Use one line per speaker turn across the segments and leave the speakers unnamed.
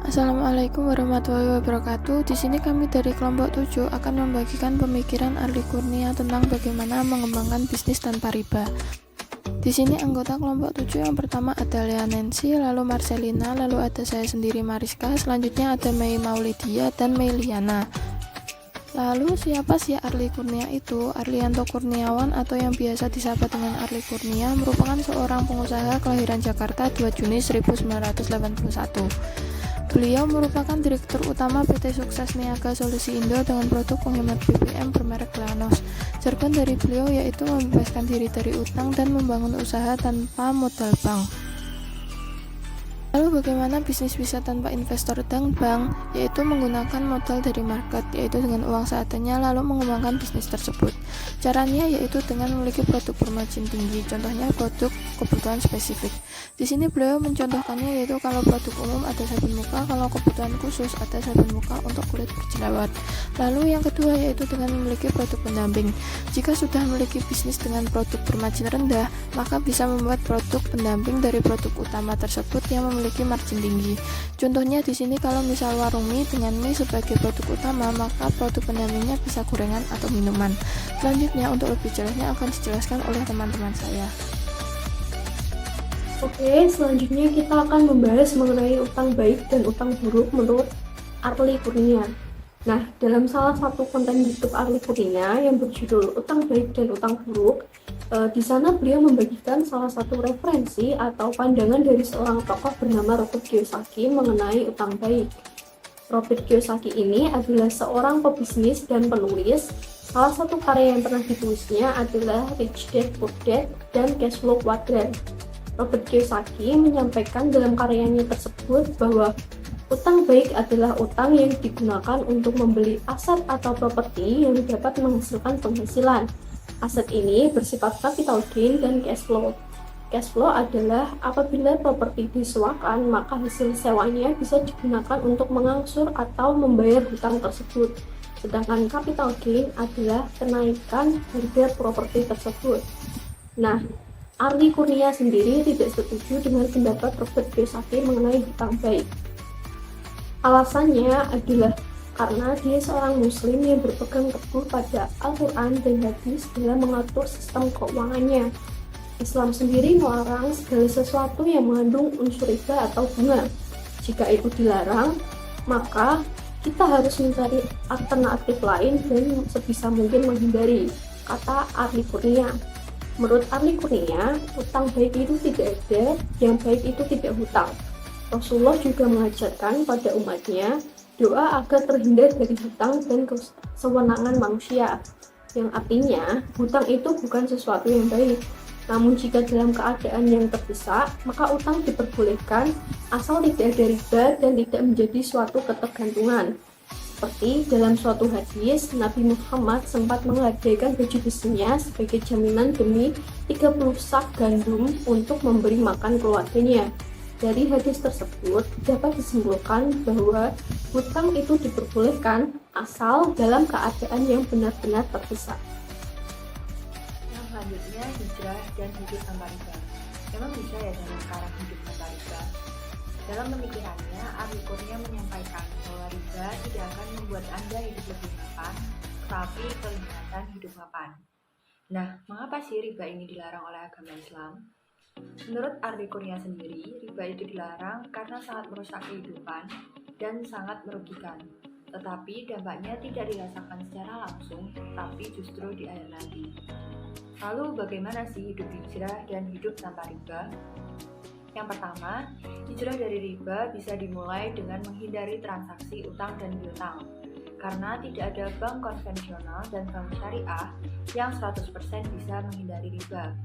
Assalamualaikum warahmatullahi wabarakatuh. Di sini kami dari kelompok 7 akan membagikan pemikiran Arli Kurnia tentang bagaimana mengembangkan bisnis tanpa riba. Di sini anggota kelompok 7 yang pertama ada Lea Nancy, lalu Marcelina, lalu ada saya sendiri Mariska, selanjutnya ada Mei Maulidia dan Mei Liana. Lalu siapa sih Arli Kurnia itu? Arlianto Kurniawan atau yang biasa disapa dengan Arli Kurnia merupakan seorang pengusaha kelahiran Jakarta 2 Juni 1981. Beliau merupakan Direktur Utama PT Sukses Niaga Solusi Indo dengan produk penghemat BBM bermerek Lanos. Jargon dari beliau yaitu membebaskan diri dari utang dan membangun usaha tanpa modal bank. Lalu bagaimana bisnis bisa tanpa investor dan bank? Yaitu menggunakan modal dari market, yaitu dengan uang seadanya lalu mengembangkan bisnis tersebut. Caranya yaitu dengan memiliki produk bermargin tinggi, contohnya produk kebutuhan spesifik. Di sini beliau mencontohkannya yaitu kalau produk umum ada sabun muka, kalau kebutuhan khusus ada sabun muka untuk kulit berjerawat. Lalu yang kedua yaitu dengan memiliki produk pendamping. Jika sudah memiliki bisnis dengan produk bermargin rendah, maka bisa membuat produk pendamping dari produk utama tersebut yang memiliki margin tinggi. Contohnya di sini kalau misal warung mie dengan mie sebagai produk utama, maka produk pendampingnya bisa gorengan atau minuman. Selanjutnya untuk lebih jelasnya akan dijelaskan oleh teman-teman saya.
Oke, selanjutnya kita akan membahas mengenai utang baik dan utang buruk menurut Arli Kurnia. Nah, dalam salah satu konten YouTube Arli Kurnia yang berjudul Utang Baik dan Utang Buruk, di sana beliau membagikan salah satu referensi atau pandangan dari seorang tokoh bernama Robert Kiyosaki mengenai utang baik. Robert Kiyosaki ini adalah seorang pebisnis dan penulis. Salah satu karya yang pernah ditulisnya adalah Rich Dad Poor Dad dan Cash Flow Quadrant. Robert Kiyosaki menyampaikan dalam karyanya tersebut bahwa utang baik adalah utang yang digunakan untuk membeli aset atau properti yang dapat menghasilkan penghasilan. Aset ini bersifat capital gain dan cash flow. Cash flow adalah apabila properti disewakan, maka hasil sewanya bisa digunakan untuk mengangsur atau membayar hutang tersebut. Sedangkan capital gain adalah kenaikan harga properti tersebut. Nah, Arli Kurnia sendiri tidak setuju dengan pendapat Robert Kiyosaki mengenai hutang baik. Alasannya adalah karena dia seorang muslim yang berpegang teguh pada Al-Quran dan hadis dalam mengatur sistem keuangannya. Islam sendiri melarang segala sesuatu yang mengandung unsur riba atau bunga. Jika itu dilarang, maka kita harus mencari alternatif lain dan sebisa mungkin menghindari, kata Arli Kurnia. Menurut Arli Kurnia, utang baik itu tidak ada, yang baik itu tidak hutang. Rasulullah juga mengajarkan pada umatnya doa agar terhindar dari hutang dan kesewenangan manusia, yang artinya hutang itu bukan sesuatu yang baik. Namun jika dalam keadaan yang terdesak, maka utang diperbolehkan asal tidak ada riba dan tidak menjadi suatu ketergantungan. Seperti dalam suatu hadis, Nabi Muhammad sempat menggadaikan baju besinya sebagai jaminan demi 30 sak gandum untuk memberi makan keluarganya. Dari hadis tersebut dapat disimpulkan bahwa hutang itu diperbolehkan asal dalam keadaan yang benar-benar terdesak.
Yang selanjutnya hijrah dan hidup tanpa riba. Memang bisa ya dengan sekarang hidup tanpa riba. Dalam pemikirannya, Arli Kurnia menyampaikan bahwa riba tidak akan membuat Anda hidup lebih mapan, tetapi kelihatan hidup mapan. Nah, mengapa sih riba ini dilarang oleh agama Islam? Menurut Arli Kurnia sendiri, riba itu dilarang karena sangat merusak kehidupan dan sangat merugikan. Tetapi dampaknya tidak dirasakan secara langsung, tapi justru di akhir nanti. Lalu bagaimana sih hidup hijrah dan hidup tanpa riba? Yang pertama, hijrah dari riba bisa dimulai dengan menghindari transaksi utang dan piutang. Karena tidak ada bank konvensional dan bank syariah yang 100% bisa menghindari riba.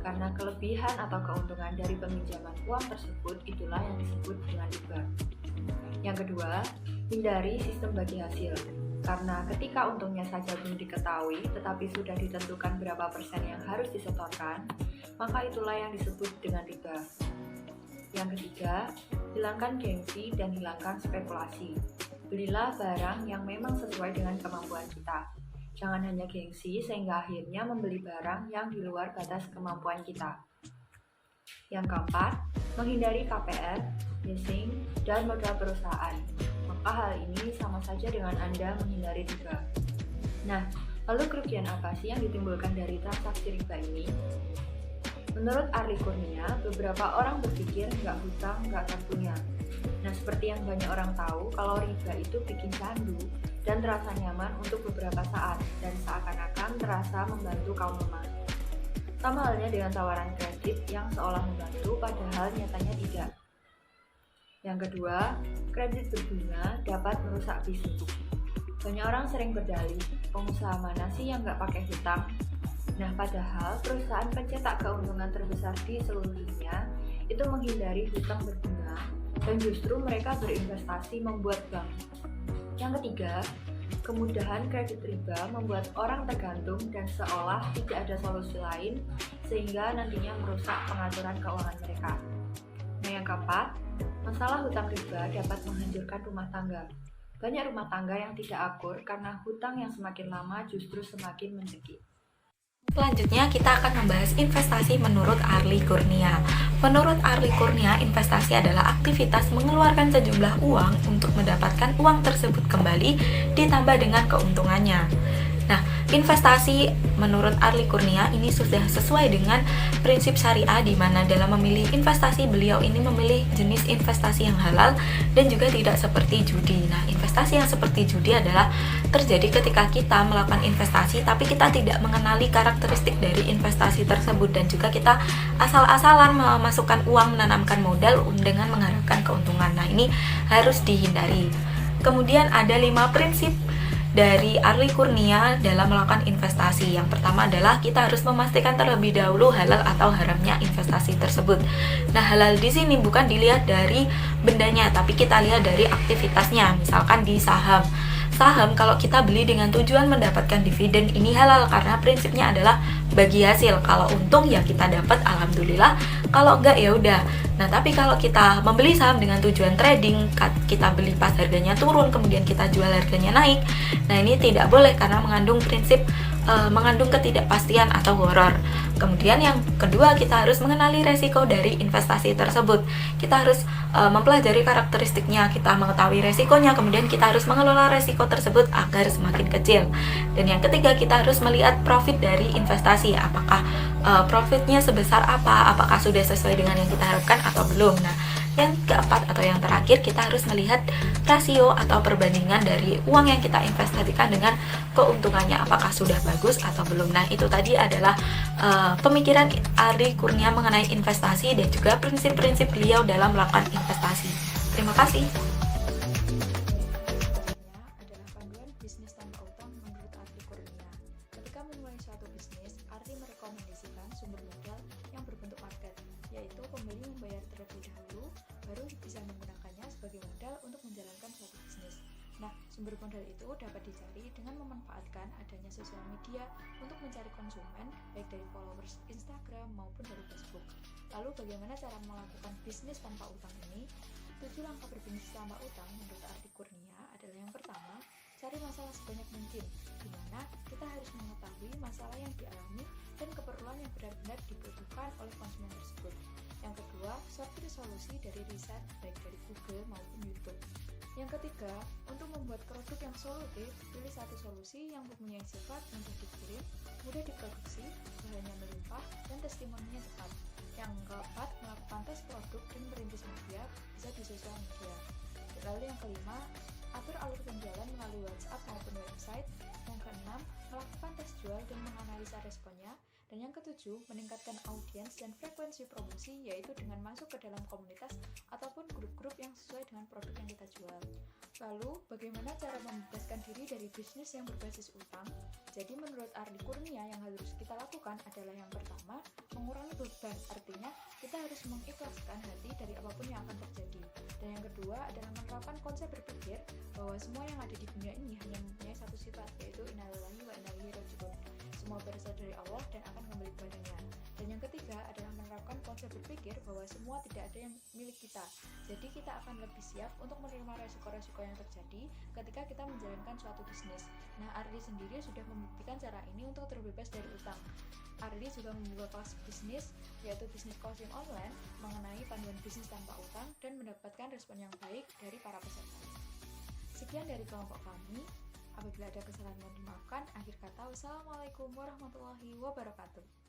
Karena kelebihan atau keuntungan dari peminjaman uang tersebut itulah yang disebut dengan riba. Yang kedua, hindari sistem bagi hasil. Karena ketika untungnya saja belum diketahui, tetapi sudah ditentukan berapa persen yang harus disetorkan, maka itulah yang disebut dengan riba. Yang ketiga, hilangkan gengsi dan hilangkan spekulasi. Belilah barang yang memang sesuai dengan kemampuan kita. Jangan hanya gengsi sehingga akhirnya membeli barang yang di luar batas kemampuan kita. Yang keempat, menghindari KPR leasing, dan modal perusahaan. Maka hal ini sama saja dengan Anda menghindari riba. Nah, lalu kerugian apa sih yang ditimbulkan dari transaksi riba ini? Menurut Arlie Kurnia, beberapa orang berpikir nggak hutang, nggak kartunya. Nah, seperti yang banyak orang tahu, kalau riba itu bikin candu dan terasa nyaman untuk beberapa saat, dan seakan-akan terasa membantu kaum lemah. Sama halnya dengan tawaran kredit yang seolah membantu, padahal nyatanya tidak. Yang kedua, kredit berbunga dapat merusak bisnis. Banyak orang sering berdalih, pengusaha mana sih yang nggak pakai hutang? Nah, padahal perusahaan pencetak keuntungan terbesar di seluruh dunia itu menghindari hutang berbunga dan justru mereka berinvestasi membuat bank. Yang ketiga, kemudahan kredit riba membuat orang tergantung dan seolah tidak ada solusi lain sehingga nantinya merusak pengaturan keuangan mereka. Nah, yang keempat, masalah hutang riba dapat menghancurkan rumah tangga. Banyak rumah tangga yang tidak akur karena hutang yang semakin lama justru semakin mencekik.
Selanjutnya kita akan membahas investasi menurut Arlie Kurnia. Menurut Arlie Kurnia, investasi adalah aktivitas mengeluarkan sejumlah uang untuk mendapatkan uang tersebut kembali ditambah dengan keuntungannya. Nah, investasi menurut Arlie Kurnia ini sudah sesuai dengan prinsip syariah, di mana dalam memilih investasi beliau ini memilih jenis investasi yang halal dan juga tidak seperti judi. Nah, investasi yang seperti judi adalah terjadi ketika kita melakukan investasi tapi kita tidak mengenali karakteristik dari investasi tersebut dan juga kita asal-asalan memasukkan uang, menanamkan modal dengan mengharapkan keuntungan. Nah, ini harus dihindari. Kemudian ada 5 prinsip dari Arlie Kurnia dalam melakukan investasi. Yang pertama adalah kita harus memastikan terlebih dahulu halal atau haramnya investasi tersebut. Nah, halal di sini bukan dilihat dari bendanya, tapi kita lihat dari aktivitasnya. Misalkan di saham. Saham kalau kita beli dengan tujuan mendapatkan dividen, ini halal karena prinsipnya adalah bagi hasil. Kalau untung ya kita dapat, alhamdulillah. Kalau enggak ya udah. Nah, tapi kalau kita membeli saham dengan tujuan trading, kita beli pas harganya turun, kemudian kita jual harganya naik. Nah, ini tidak boleh karena mengandung prinsip mengandung ketidakpastian atau horor. Kemudian yang kedua, kita harus mengenali resiko dari investasi tersebut. Kita harus mempelajari karakteristiknya, kita mengetahui resikonya, kemudian kita harus mengelola resiko tersebut agar semakin kecil. Dan yang ketiga, kita harus melihat profit dari investasi. Apakah profitnya sebesar apa? Apakah sudah sesuai dengan yang kita harapkan atau belum? Nah, yang keempat atau yang terakhir, kita harus melihat rasio atau perbandingan dari uang yang kita investasikan dengan keuntungannya, apakah sudah bagus atau belum. Nah, itu tadi adalah pemikiran Arlie Kurnia mengenai investasi dan juga prinsip-prinsip beliau dalam melakukan investasi. Terima kasih.
Adalah panduan bisnis tanpa utang menurut Arlie Kurnia. Ketika memulai suatu bisnis, Arlie merekomendasikan sumber modal yang berbentuk paket, yaitu pembeli membayar terlebih dahulu, baru bisa menggunakannya sebagai modal untuk menjalankan suatu bisnis. Nah, sumber modal itu dapat dicari dengan memanfaatkan adanya sosial media untuk mencari konsumen, baik dari followers Instagram maupun dari Facebook. Lalu bagaimana cara melakukan bisnis tanpa utang ini? 7 langkah berbisnis tanpa utang menurut Arlie Kurnia adalah: yang pertama, cari masalah sebanyak mungkin, di mana kita harus mengetahui masalah yang dialami dan keperluan yang benar-benar dibutuhkan oleh konsumen tersebut. Yang kedua, sortir solusi dari riset baik dari Google maupun YouTube. Yang ketiga, untuk membuat produk yang solutif, pilih satu solusi yang mempunyai sifat mudah dikirim, mudah diproduksi, bahannya melimpah, dan testimoninya cepat. Yang keempat, melakukan tes produk dan merintis media, bisa di sosial media. Lalu yang kelima, atur alur penjualan melalui WhatsApp maupun website. Yang keenam, melakukan tes jual dan menganalisa responnya. Dan yang ketujuh, meningkatkan audiens dan frekuensi promosi, yaitu dengan masuk ke dalam komunitas ataupun grup-grup yang sesuai dengan produk yang kita jual. Lalu, bagaimana cara membebaskan diri dari bisnis yang berbasis utang? Jadi menurut Arlie Kurnia, yang harus kita lakukan adalah yang pertama, mengurangi beban. Artinya, kita harus mengikhlaskan hati dari apapun yang akan terjadi. Dan yang kedua adalah menerapkan konsep berpikir bahwa semua yang ada di dunia ini hanya mempunyai satu sifat, yaitu innalillahi wa inna ilaihi raji'un. semua berasal dari Allah dan akan kembali kepadanya. Dan yang ketiga adalah menerapkan konsep berpikir bahwa semua tidak ada yang milik kita. Jadi kita akan lebih siap untuk menerima resiko-resiko yang terjadi ketika kita menjalankan suatu bisnis. Nah, Ardi sendiri sudah membuktikan cara ini untuk terbebas dari utang. Ardi juga membuka kelas bisnis, yaitu bisnis coaching online, mengenai panduan bisnis tanpa utang dan mendapatkan respon yang baik dari para peserta. Sekian dari kelompok kami. Apabila ada kesalahan mohon dimaafkan. Akhir kata, wassalamualaikum warahmatullahi wabarakatuh.